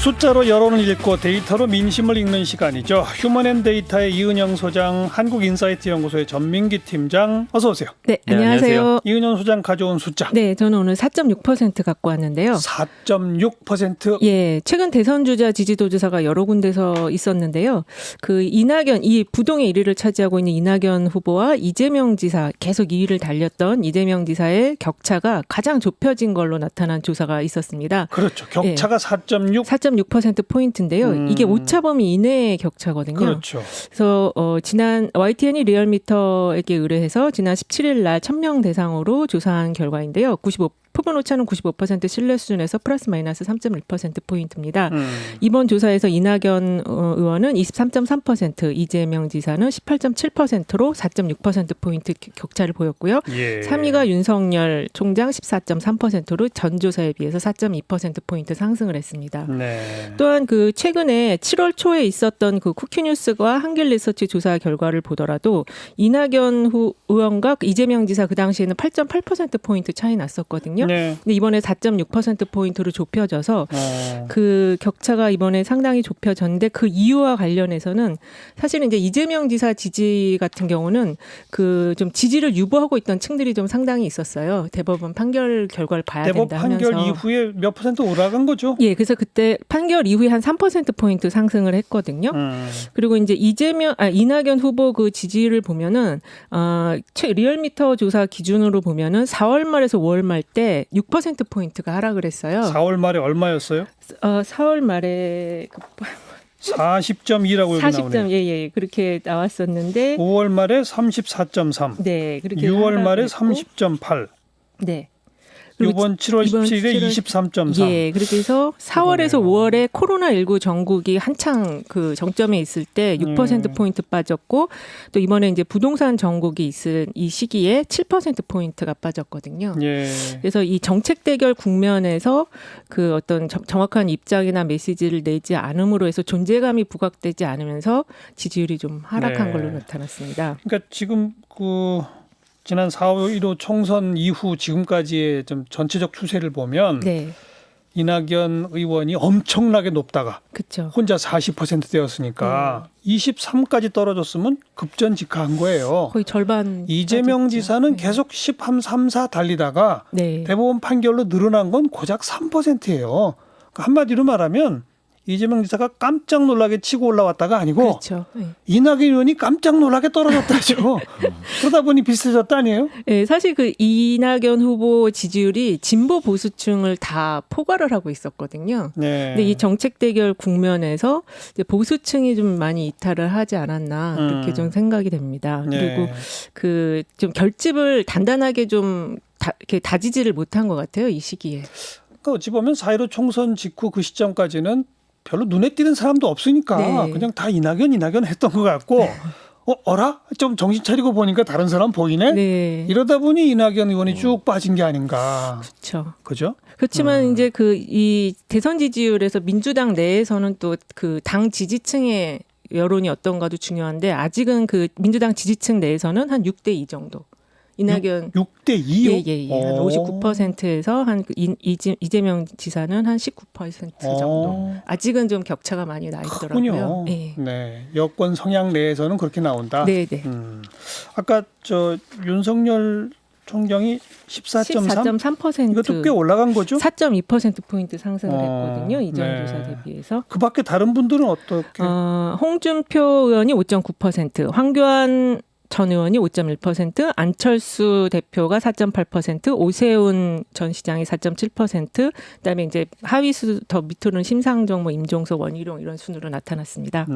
숫자로 여론을 읽고 데이터로 민심을 읽는 시간이죠. 휴먼앤데이터의 이은영 소장, 한국인사이트연구소의 전민기 팀장, 어서 오세요. 네, 안녕하세요. 이은영 소장 가져온 숫자. 네, 저는 오늘 4.6% 갖고 왔는데요. 4.6%? 예, 최근 대선 주자 지지도 조사가 여러 군데서 있었는데요. 그 이낙연, 이 부동의 1위를 차지하고 있는 이낙연 후보와 이재명 지사, 계속 2위를 달렸던 이재명 지사의 격차가 가장 좁혀진 걸로 나타난 조사가 있었습니다. 그렇죠. 격차가 4.6%포인트인데요. 이게 오차 범위 이내의 격차거든요. 그렇죠. 그래서 지난 YTN이 리얼미터에게 의뢰해서 지난 17일 날 1000명 대상으로 조사한 결과인데요. 표본 오차는 95% 신뢰 수준에서 플러스 마이너스 3.1%포인트입니다. 이번 조사에서 이낙연 의원은 23.3%, 이재명 지사는 18.7%로 4.6%포인트 격차를 보였고요. 예. 3위가 윤석열 총장 14.3%로 전 조사에 비해서 4.2%포인트 상승을 했습니다. 네. 또한 그 최근에 7월 초에 있었던 그 쿠키뉴스와 한길리서치 조사 결과를 보더라도 이낙연 의원과 이재명 지사 그 당시에는 8.8%포인트 차이 났었거든요. 네. 근데 이번에 4.6%포인트로 좁혀져서 그 격차가 이번에 상당히 좁혀졌는데 그 이유와 관련해서는 사실은 이제 이재명 지사 지지 같은 경우는 그 좀 지지를 유보하고 있던 층들이 좀 상당히 있었어요. 대법원 판결 결과를 봐야 된다 하면서. 대법 판결 이후에 몇 퍼센트 올라간 거죠? 예, 그래서 그때 판결 이후에 한 3%포인트 상승을 했거든요. 그리고 이제 이낙연 후보 그 지지를 보면은, 리얼미터 조사 기준으로 보면은 4월 말에서 5월 말 때 6%포인트가 하락을 했어요. 4월 말에 얼마였어요? 4월 말에 40.2라고 여기 40점, 나오네요. 예, 그렇게 나왔었는데. 5월 말에 34.3. 네, 그렇게. 6월 말에 했고. 30.8. 네. 이번 7월 17일에 23.3. 예, 그렇게 해서 4월에서 5월에 코로나19 전국이 한창 그 정점에 있을 때 6%포인트 빠졌고 또 이번에 이제 부동산 전국이 있은 이 시기에 7%포인트가 빠졌거든요. 예. 그래서 이 정책 대결 국면에서 그 어떤 정확한 입장이나 메시지를 내지 않음으로 해서 존재감이 부각되지 않으면서 지지율이 좀 하락한 네. 걸로 나타났습니다. 그러니까 지금 지난 4.15 총선 이후 지금까지의 좀 전체적 추세를 보면 네, 이낙연 의원이 엄청나게 높다가 그렇죠. 혼자 40% 되었으니까 23까지 떨어졌으면 급전직하한 거예요. 거의 절반. 이재명 빠졌죠. 지사는 네. 계속 13, 4 달리다가 네. 대법원 판결로 늘어난 건 고작 3%예요. 그러니까 한마디로 말하면 이재명 지사가 깜짝 놀라게 치고 올라왔다가 아니고 그렇죠. 네. 이낙연 의원이 깜짝 놀라게 떨어졌다죠. 그러다 보니 비슷해졌다 아니에요? 네, 사실 그 이낙연 후보 지지율이 진보 보수층을 다 포괄을 하고 있었거든요. 네. 근데 이 정책 대결 국면에서 이제 보수층이 좀 많이 이탈을 하지 않았나 그렇게 좀 생각이 됩니다. 네. 그리고 그 좀 결집을 단단하게 좀 이렇게 다지지를 못한 것 같아요, 이 시기에. 그러니까 어찌 보면 4.15 총선 직후 그 시점까지는 별로 눈에 띄는 사람도 없으니까 네. 그냥 다 이낙연 했던 것 같고 어라? 좀 정신 차리고 보니까 다른 사람 보이네? 네. 이러다 보니 이낙연 의원이 쭉 빠진 게 아닌가. 그렇죠. 그죠? 그렇지만 이제 이 대선 지지율에서 민주당 내에서는 또 그 당 지지층의 여론이 어떤가도 중요한데 아직은 그 민주당 지지층 내에서는 한 6대2 정도. 이낙연 6대2요? 예. 한 59%에서 한 이재명 지사는 한 19% 정도. 아직은 좀 격차가 많이 나 있더라고요. 크군요. 네. 네. 여권 성향 내에서는 그렇게 나온다. 네. 아까 윤석열 총장이 14.3? 14.3% 이것도 꽤 올라간 거죠? 4.2%포인트 상승을 했거든요. 이전 네. 조사 대비해서. 그 밖에 다른 분들은 어떻게? 홍준표 의원이 5.9%, 황교안 전 의원이 5.1%, 안철수 대표가 4.8%, 오세훈 전 시장이 4.7%, 그다음에 이제 하위수 더 밑으로는 심상정, 임종석, 원희룡 이런 순으로 나타났습니다.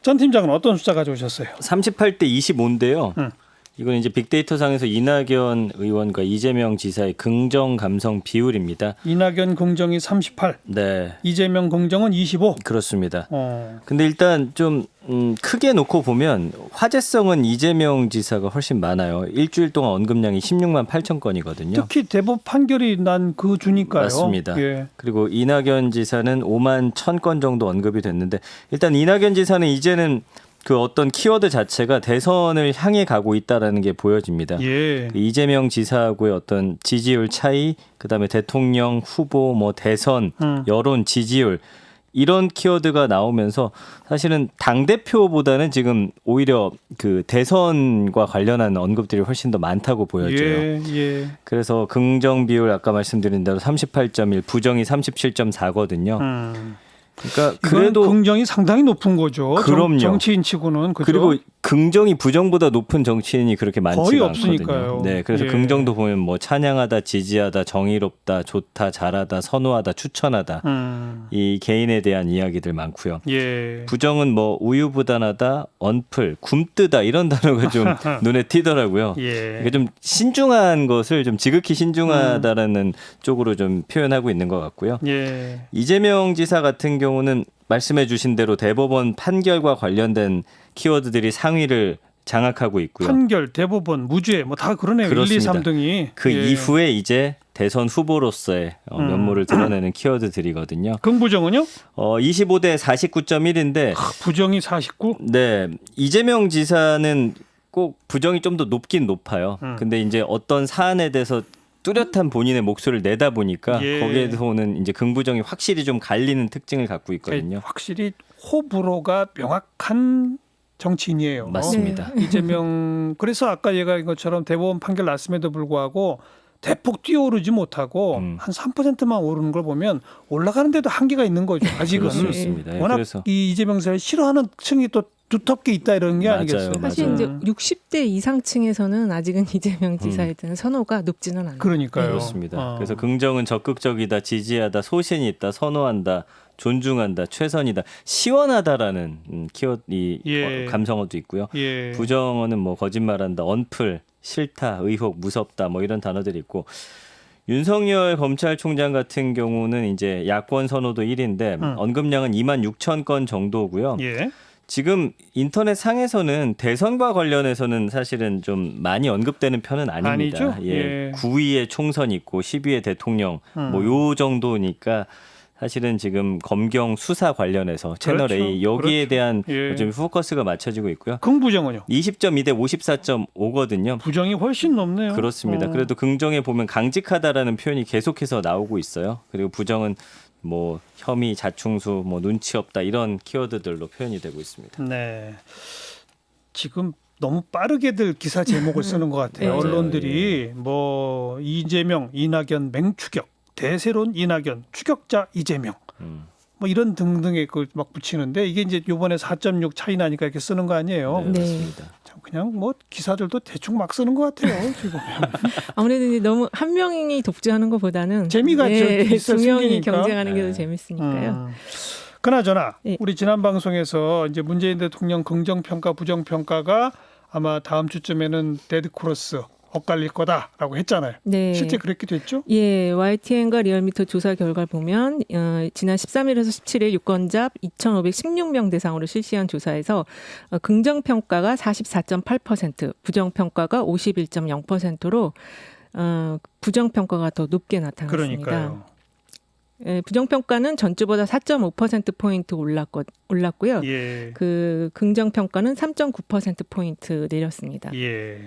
전 팀장은 어떤 숫자 가져오셨어요? 38대 25인데요. 이건 이제 빅데이터 상에서 이낙연 의원과 이재명 지사의 긍정 감성 비율입니다. 이낙연 공정이 38, 네, 이재명 공정은 25. 그렇습니다. 근데 일단 좀 크게 놓고 보면 화제성은 이재명 지사가 훨씬 많아요. 일주일 동안 언급량이 16만 8천 건이거든요. 특히 대법 판결이 난 그 주니까요. 맞습니다. 예. 그리고 이낙연 지사는 5만 1천 건 정도 언급이 됐는데 일단 이낙연 지사는 이제는 그 어떤 키워드 자체가 대선을 향해 가고 있다라는 게 보여집니다. 예. 그 이재명 지사하고의 어떤 지지율 차이, 그다음에 대통령 후보, 뭐 대선, 여론 지지율 이런 키워드가 나오면서 사실은 당 대표보다는 지금 오히려 그 대선과 관련한 언급들이 훨씬 더 많다고 보여져요. 예. 예. 그래서 긍정 비율 아까 말씀드린 대로 38.1, 부정이 37.4거든요. 그러니까 그래도 긍정이 상당히 높은 거죠. 그럼요. 정치인치고는 그죠? 그리고 긍정이 부정보다 높은 정치인이 그렇게 많지가 거의 않거든요. 없으니까요. 네, 그래서 예. 긍정도 보면 뭐 찬양하다, 지지하다, 정의롭다, 좋다, 잘하다, 선호하다, 추천하다 이 개인에 대한 이야기들 많고요. 예. 부정은 뭐 우유부단하다, 언플, 굼뜨다 이런 단어가 좀 눈에 띄더라고요. 예. 이게 좀 신중한 것을 좀 지극히 신중하다라는 쪽으로 좀 표현하고 있는 것 같고요. 예. 이재명 지사 같은 경우는 말씀해 주신 대로 대법원 판결과 관련된 키워드들이 상위를 장악하고 있고요. 판결, 대법원, 무죄 뭐 다 그러네요. 그렇습니다. 1, 2, 3등이. 그 이후에 이제 대선 후보로서의 면모를 드러내는 키워드들이거든요. 긍부정은요? 25대 49.1인데 부정이 49. 네, 이재명 지사는 꼭 부정이 좀 더 높긴 높아요. 근데 이제 어떤 사안에 대해서 뚜렷한 본인의 목소리를 내다 보니까 예. 거기에서 오는 이제 긍부정이 확실히 좀 갈리는 특징을 갖고 있거든요. 확실히 호불호가 명확한 정치인이에요. 맞습니다. 이재명 그래서 아까 얘기한 것처럼 대법원 판결 났음에도 불구하고 대폭 뛰어오르지 못하고 한 3%만 오르는 걸 보면 올라가는데도 한계가 있는 거죠. 아직은. 그렇습니다. 예, 워낙 그래서 이 이재명 지사를 싫어하는 층이 또 두텁게 있다 이런 게 맞아요, 아니겠어요. 사실 맞아요. 이제 60대 이상층에서는 아직은 이재명 지사에 대한 선호가 높지는 않아요. 그러니까요. 그렇습니다. 그래서 긍정은 적극적이다, 지지하다, 소신이 있다, 선호한다, 존중한다, 최선이다, 시원하다라는 키워드 예. 감성어도 있고요. 예. 부정어는 뭐 거짓말한다, 언플, 싫다, 의혹, 무섭다 뭐 이런 단어들이 있고 윤석열 검찰총장 같은 경우는 이제 야권 선호도 1위인데 언급량은 2만 6천 건 정도고요. 예. 지금 인터넷 상에서는 대선과 관련해서는 사실은 좀 많이 언급되는 편은 아닙니다. 아니죠? 예. 9위에 총선 있고 10위에 대통령 뭐 요 정도니까 사실은 지금 검경 수사 관련해서 채널 그렇죠. A 여기에 그렇죠. 대한 예. 좀 포커스가 맞춰지고 있고요. 긍부정은요? 20.2대 54.5거든요. 부정이 훨씬 높네요. 그렇습니다. 그래도 긍정에 보면 강직하다라는 표현이 계속해서 나오고 있어요. 그리고 부정은 뭐 혐의, 자충수, 뭐 눈치 없다 이런 키워드들로 표현이 되고 있습니다. 네. 지금 너무 빠르게들 기사 제목을 쓰는 것 같아요. 네. 언론들이 뭐 이재명, 이낙연 맹추격, 대세론 이낙연, 추격자 이재명, 뭐 이런 등등의 그 막 붙이는데 이게 이제 이번에 4.6 차이 나니까 이렇게 쓰는 거 아니에요? 네. 맞습니다. 참 그냥 뭐 기사들도 대충 막 쓰는 것 같아요. 지금 아무래도 이제 너무 한 명이 독주하는 것보다는 재미가 있어 두 명이 생기니까. 경쟁하는 게 더 네. 재밌으니까요. 그나저나 예. 우리 지난 방송에서 이제 문재인 대통령 긍정 평가, 부정 평가가 아마 다음 주쯤에는 데드 크로스 엇갈릴 거다라고 했잖아요. 네. 실제 그렇게 됐죠? 예, YTN과 리얼미터 조사 결과를 보면 지난 13일에서 17일 유권자 2,516명 대상으로 실시한 조사에서 긍정 평가가 44.8%, 부정 평가가 51.0%로 부정 평가가 더 높게 나타났습니다. 그러니까요. 예, 부정 평가는 전주보다 4.5% 포인트 올랐고요. 예. 그 긍정 평가는 3.9% 포인트 내렸습니다. 예.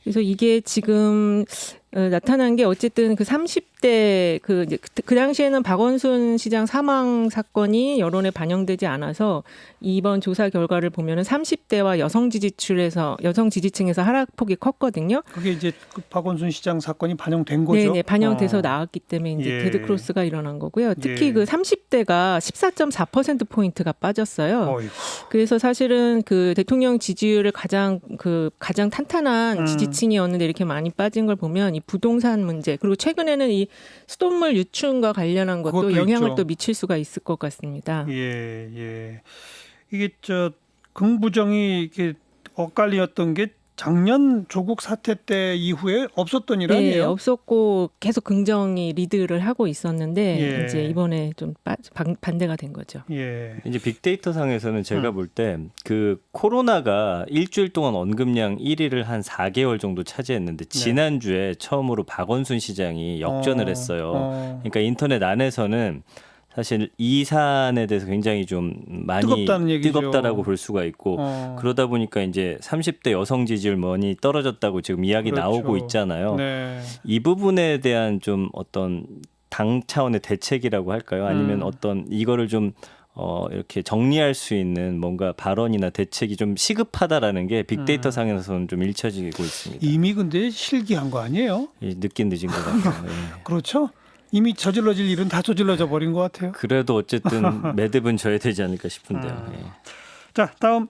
그래서 이게 지금 나타난 게 어쨌든 그 30대 그 당시에는 박원순 시장 사망 사건이 여론에 반영되지 않아서 이번 조사 결과를 보면은 30대와 여성 지지층에서 하락폭이 컸거든요. 그게 이제 그 박원순 시장 사건이 반영된 거죠. 네, 반영돼서 나왔기 때문에 이제 예. 데드 크로스가 일어난 거고요. 특히 예. 그 30대가 14.4% 포인트가 빠졌어요. 어이구. 그래서 사실은 그 대통령 지지율을 가장 탄탄한 지지층이었는데 이렇게 많이 빠진 걸 보면 이 부동산 문제 그리고 최근에는 이 수돗물 유충과 관련한 것도 그것도 영향을 있죠. 또 미칠 수가 있을 것 같습니다. 예, 예. 이게 긍부정이 이게 엇갈리었던 게 작년 조국 사태 때 이후에 없었던 일 네, 아니에요? 없었고 계속 긍정이 리드를 하고 있었는데 예. 이제 이번에 좀 반대가 된 거죠. 예. 이제 빅데이터 상에서는 제가 볼 때 그 코로나가 일주일 동안 언급량 1위를 한 4개월 정도 차지했는데 지난주에 처음으로 박원순 시장이 역전을 했어요. 그러니까 인터넷 안에서는 사실 이 사안에 대해서 굉장히 좀 많이 뜨겁다는 얘기죠. 뜨겁다라고 볼 수가 있고 그러다 보니까 이제 30대 여성 지지율 많이 떨어졌다고 지금 이야기 그렇죠. 나오고 있잖아요. 네. 이 부분에 대한 좀 어떤 당 차원의 대책이라고 할까요? 아니면 어떤 이거를 좀 이렇게 정리할 수 있는 뭔가 발언이나 대책이 좀 시급하다라는 게 빅데이터 상에서는 좀 일처지고 있습니다. 이미 근데 실기한 거 아니에요? 늦긴 늦은 것 같아요. 예. 그렇죠? 이미 저질러질 일은 다 저질러져 버린 것 같아요. 그래도 어쨌든 매듭은 져야 되지 않을까 싶은데요. 예. 자, 다음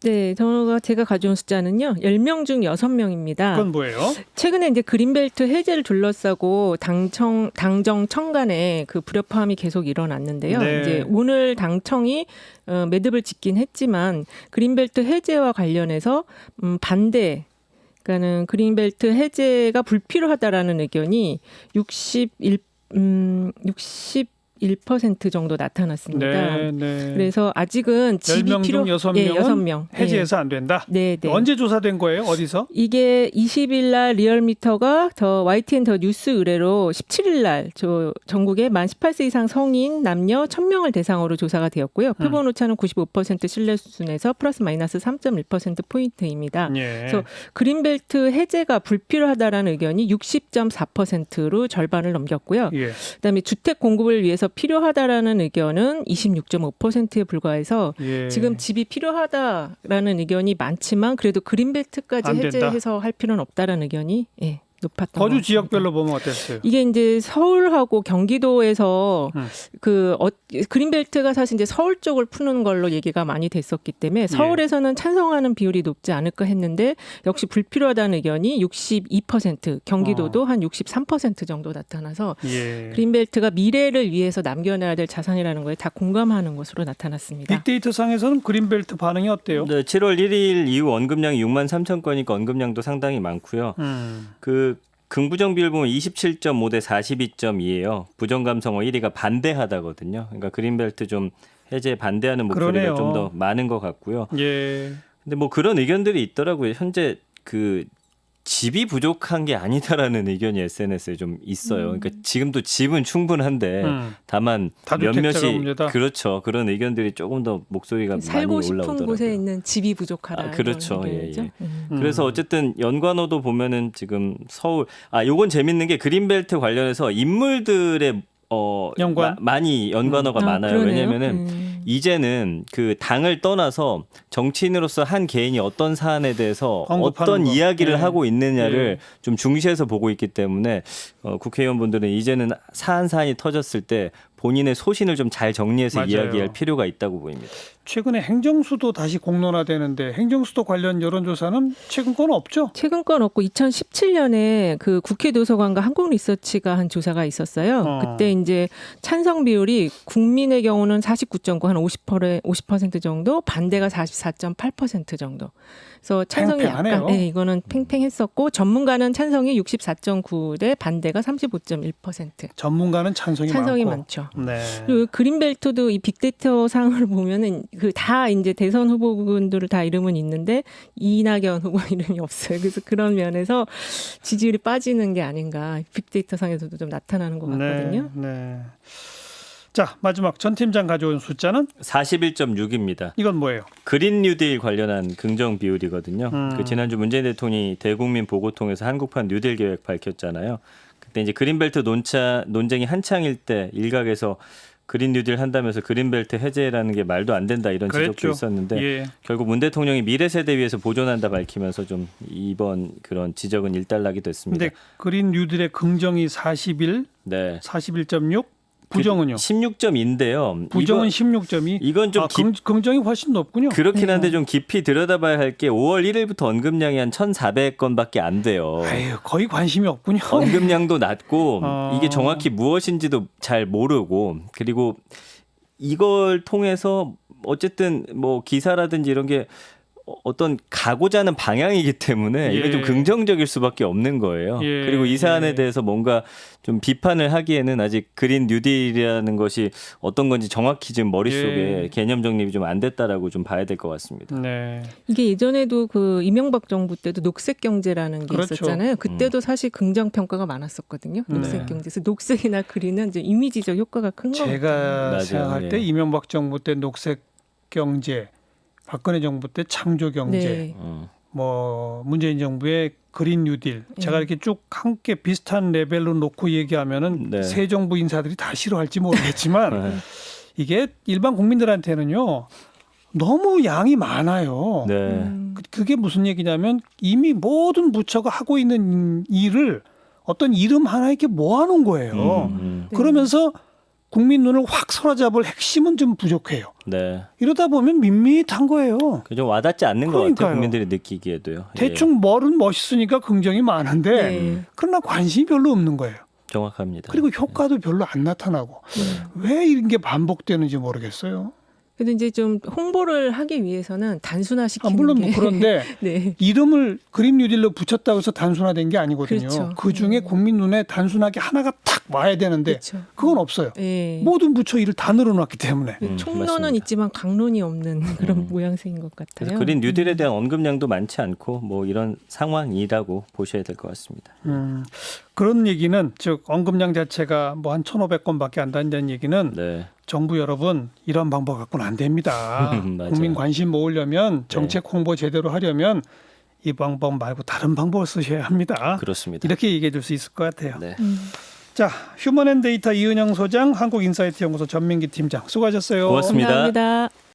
네, 제가 가져온 숫자는요. 10명 중 6명입니다. 그건 뭐예요? 최근에 이제 그린벨트 해제를 둘러싸고 당정 청간에 그 불협화음이 계속 일어났는데요. 네. 이제 오늘 당청이 매듭을 짓긴 했지만 그린벨트 해제와 관련해서 반대 그러니까는 그린벨트 해제가 불필요하다라는 의견이 61% 정도 나타났습니다. 네, 네. 그래서 아직은 집이 10명 중 6명은 예, 6명. 해제해서 안 된다. 네, 네. 언제 조사된 거예요? 어디서? 이게 20일 날 리얼미터가 더 YTN 더 뉴스 의뢰로 17일 날 전국에 만 18세 이상 성인 남녀 1,000명을 대상으로 조사가 되었고요. 표본 오차는 95% 신뢰 수준에서 플러스 마이너스 3.1% 포인트입니다. 예. 그래서 그린벨트 해제가 불필요하다라는 의견이 60.4%로 절반을 넘겼고요. 예. 그다음에 주택 공급을 위해서 필요하다라는 의견은 26.5%에 불과해서 예. 지금 집이 필요하다라는 의견이 많지만 그래도 그린벨트까지 안 된다. 해제해서 할 필요는 없다라는 의견이 높았던 것 거주 같습니다. 지역별로 보면 어땠어요? 이게 이제 서울하고 경기도에서 그린벨트가 사실 이제 서울 쪽을 푸는 걸로 얘기가 많이 됐었기 때문에 서울에서는 찬성하는 비율이 높지 않을까 했는데 역시 불필요하다는 의견이 62%, 경기도도 한 63% 정도 나타나서 예. 그린벨트가 미래를 위해서 남겨놔야 될 자산이라는 거에 다 공감하는 것으로 나타났습니다. 빅데이터 상에서는 그린벨트 반응이 어때요? 네, 7월 1일 이후 언급량이 6만 3천 건이니까 언급량도 상당히 많고요. 그 긍부정 비율 보면 27.5 대 42.2예요. 부정 감성어 1위가 반대하다거든요. 그러니까 그린벨트 좀 해제 반대하는 목소리가 좀 더 많은 것 같고요. 예. 근데 뭐 그런 의견들이 있더라고요. 현재 그 집이 부족한 게 아니다라는 의견이 SNS에 좀 있어요. 그러니까 지금도 집은 충분한데 다만 다주택자가 몇몇이 문제다. 그렇죠. 그런 의견들이 조금 더 목소리가 많이 살고 싶은 올라오더라고요. 곳에 있는 집이 부족하다. 그렇죠. 이런 예, 얘기죠. 예. 그래서 어쨌든 연관어도 보면은 지금 서울 요건 재밌는 게 그린벨트 관련해서 인물들의 연관? 많이 연관어가 많아요. 그러네요. 왜냐면은 이제는 그 당을 떠나서 정치인으로서 한 개인이 어떤 사안에 대해서 언급하는 어떤 거. 이야기를 예. 하고 있느냐를 예. 좀 중시해서 보고 있기 때문에 국회의원분들은 이제는 사안이 터졌을 때 본인의 소신을 좀 잘 정리해서 맞아요. 이야기할 필요가 있다고 보입니다. 최근에 행정수도 다시 공론화되는데 행정수도 관련 여론조사는 최근 건 없죠? 최근 건 없고 2017년에 그 국회 도서관과 한국리서치가 한 조사가 있었어요. 그때 이제 찬성 비율이 국민의 경우는 49.9 한 50% 정도, 반대가 44.8% 정도. 그래서 찬성이 팽팽하네요. 약간 이거는 팽팽했었고 전문가는 찬성이 64.9 대 반대가 35.1%. 전문가는 찬성이 많고. 많죠. 네. 그리고 그린벨트도 이 빅데이터 상을 보면은 그 다 이제 대선 후보군들을 다 이름은 있는데 이낙연 후보 이름이 없어요. 그래서 그런 면에서 지지율이 빠지는 게 아닌가 빅데이터 상에서도 좀 나타나는 것 같거든요. 네. 네. 자, 마지막 전 팀장 가져온 숫자는 41.6입니다. 이건 뭐예요? 그린 뉴딜 관련한 긍정 비율이거든요. 그 지난주 문재인 대통령이 대국민 보고통에서 한국판 뉴딜 계획 밝혔잖아요. 그때 이제 그린벨트 논쟁이 한창일 때 일각에서 그린 뉴딜 한다면서 그린벨트 해제라는 게 말도 안 된다 이런 지적도 그랬죠. 있었는데 예. 결국 문 대통령이 미래 세대 위해서 보존한다 밝히면서 좀 이번 그런 지적은 일단락이 됐습니다. 근데 그린 뉴딜의 긍정이 41, 네. 41.6, 부정은요? 16점인데요. 부정은 16점이. 이건 좀 긍정이 훨씬 높군요. 그렇긴 한데 좀 깊이 들여다봐야 할 게 5월 1일부터 언급량이 한 1,400건밖에 안 돼요. 아유, 거의 관심이 없군요. 언급량도 낮고 이게 어. 정확히 무엇인지도 잘 모르고 그리고 이걸 통해서 어쨌든 뭐 기사라든지 이런 게 어떤 가고자 하는 방향이기 때문에 이게 좀 예. 긍정적일 수밖에 없는 거예요. 예. 그리고 이 사안에 예. 대해서 뭔가 좀 비판을 하기에는 아직 그린 뉴딜이라는 것이 어떤 건지 정확히 지금 머릿속에 예. 개념 정립이 좀 안 됐다라고 좀 봐야 될 것 같습니다. 네. 이게 예전에도 그 이명박 정부 때도 녹색 경제라는 게 그렇죠. 있었잖아요. 그때도 사실 긍정 평가가 많았었거든요. 녹색 네. 경제에서 녹색이나 그린은 이제 이미지적 효과가 큰 거 같아요. 제가 맞아요. 생각할 때 예. 이명박 정부 때 녹색 경제, 박근혜 정부 때 창조 경제, 네. 뭐 문재인 정부의 그린 뉴딜. 제가 이렇게 쭉 함께 비슷한 레벨로 놓고 얘기하면은 네. 새 정부 인사들이 다 싫어할지 모르겠지만 네. 이게 일반 국민들한테는요 너무 양이 많아요. 네. 그게 무슨 얘기냐면 이미 모든 부처가 하고 있는 일을 어떤 이름 하나에 이렇게 모아놓은 거예요. 네. 그러면서 국민 눈을 확 사로잡을 핵심은 좀 부족해요. 네. 이러다 보면 밋밋한 거예요. 그게 좀 와닿지 않는 것 그러니까요. 같아요. 국민들이 느끼기에도요. 예. 대충 뭘은 멋있으니까 긍정이 많은데 네. 그러나 관심이 별로 없는 거예요. 정확합니다. 그리고 효과도 별로 안 나타나고 왜 이런 게 반복되는지 모르겠어요. 그래도 이제 좀 홍보를 하기 위해서는 단순화시키는 물론 게 뭐 그런데 네. 이름을 그린 뉴딜로 붙였다고 해서 단순화된 게 아니거든요. 그렇죠. 그 중에 국민 눈에 단순하게 하나가 탁 와야 되는데 그렇죠. 그건 없어요. 네. 모든 부처 일을 다 늘어놨기 때문에. 총론은 맞습니다. 있지만 강론이 없는 그런 모양새인 것 같아요. 그래서 그린 뉴딜에 대한 언급량도 많지 않고 뭐 이런 상황이라고 보셔야 될 것 같습니다. 그런 얘기는 즉 언급량 자체가 뭐 한 1,500건밖에 안 된다는 얘기는 네. 정부 여러분 이런 방법 갖고는 안 됩니다. 맞아요. 국민 관심 모으려면 정책 홍보 제대로 하려면 이 방법 말고 다른 방법을 쓰셔야 합니다. 그렇습니다. 이렇게 얘기해 줄 수 있을 것 같아요. 네. 자, 휴먼앤데이터 이은영 소장, 한국인사이트 연구소 전민기 팀장 수고하셨어요. 고맙습니다. 감사합니다.